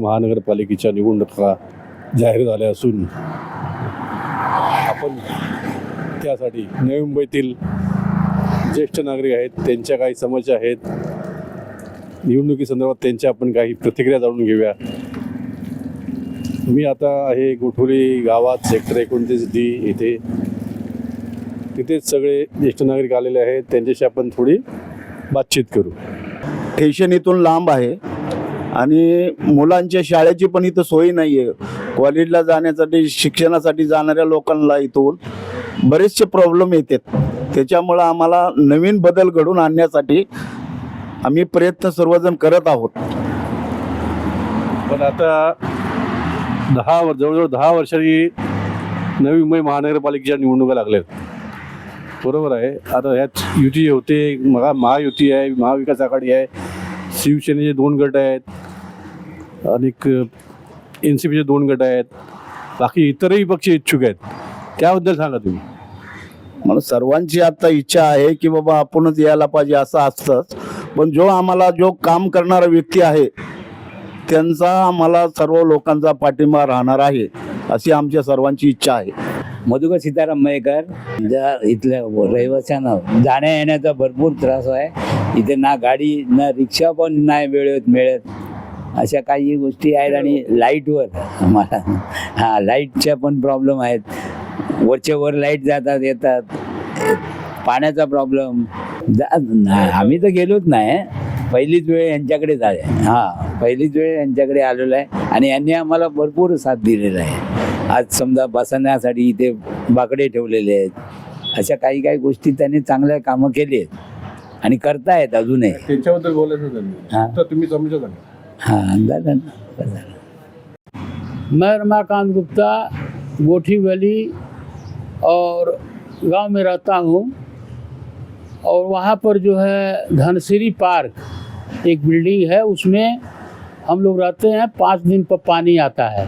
महानगरपालिकेच्या निवडणुका जाहीर झाल्या असून आपण त्यासाठी नवी मुंबईतील ज्येष्ठ नागरिक आहेत, त्यांच्या काही समस्या आहेत, निवडणुकीसंदर्भात त्यांच्या आपण काही प्रतिक्रिया जाणून घेऊया. मी आता आहे गोठोली गावात सेक्टर 29D इथे. तिथेच सगळे ज्येष्ठ नागरिक आलेले आहेत, त्यांच्याशी आपण थोडी बातचीत करू. स्टेशन इथून लांब आहे आणि मुलांच्या शाळेची पण इथं सोयी नाही आहे. कॉलेजला जाण्यासाठी, शिक्षणासाठी जाणाऱ्या लोकांना इथून बरेचसे प्रॉब्लेम येतात. त्याच्यामुळं आम्हाला नवीन बदल घडून आणण्यासाठी आम्ही प्रयत्न सर्वजण करत आहोत. पण आता जवळजवळ 10 वर्षांनी नवी मुंबई महानगरपालिकेच्या निवडणुका लागल्यात, बरोबर आहे. आता ह्यात युती होते, महायुती आहे, महाविकास आघाडी आहे, शिवसेनेचे 2 गट आहेत, अनेक NCPचे 2 गट आहेत, बाकी इतरही पक्ष इच्छुक आहेत. त्याबद्दल सांगा तुम्ही. मला सर्वांची आता इच्छा आहे की बाबा आपणच यायला पाहिजे असं असतंच, पण जो काम करणारा व्यक्ती आहे त्यांचा आम्हाला सर्व लोकांचा पाठिंबा राहणार आहे अशी आमच्या सर्वांची इच्छा आहे. मधुकर सीताराम मयेकर. इथल्या रहिवाशांना जाण्या येण्याचा भरपूर त्रास आहे. इथे ना गाडी ना रिक्षा पण नाही वेळेत मिळत, अशा काही गोष्टी आहेत. आणि लाईटवर आम्हाला लाईटच्या पण प्रॉब्लेम आहेत. वरच्या वर लाईट जातात येतात. पाण्याचा प्रॉब्लेम आम्ही तर गेलोच नाही. पहिलीच वेळ यांच्याकडेच आहे. पहिलीच वेळ यांच्याकडे आलेलो आहे आणि यांनी आम्हाला भरपूर साथ दिलेला आहे. आज समजा बसण्यासाठी इथे बाकडे ठेवलेले आहेत. अशा काही गोष्टी त्यांनी चांगल्या कामं केली आहेत आणि करतायत अजूनही. त्यांच्याबद्दल बोलायचं तर तुम्ही समजत मैं रमाकांत गुप्ता गोठी वैली और गांव में रहता हूँ, और वहाँ पर जो है धनसिरी पार्क एक बिल्डिंग है, उसमें हम लोग रहते हैं. 5 दिन पर पानी आता है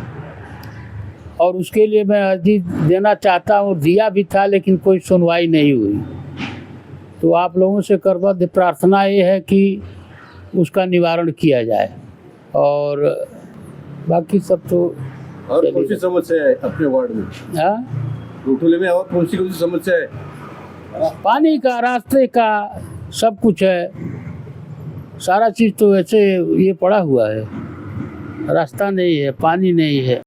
और उसके लिए मैं अर्जी देना चाहता हूँ. दिया भी था लेकिन कोई सुनवाई नहीं हुई. तो आप लोगों से करबद्ध प्रार्थना ये है कि उसका निवारण किया जाए. और बाकी सब तो और कौन सी समस्या है अपने वार्ड में? हाँ, गोठोली में और कौन सी समस्या है? पानी का, रास्ते का, सब कुछ है. सारा चीज़ तो वैसे ये पड़ा हुआ है. रास्ता नहीं है, पानी नहीं है.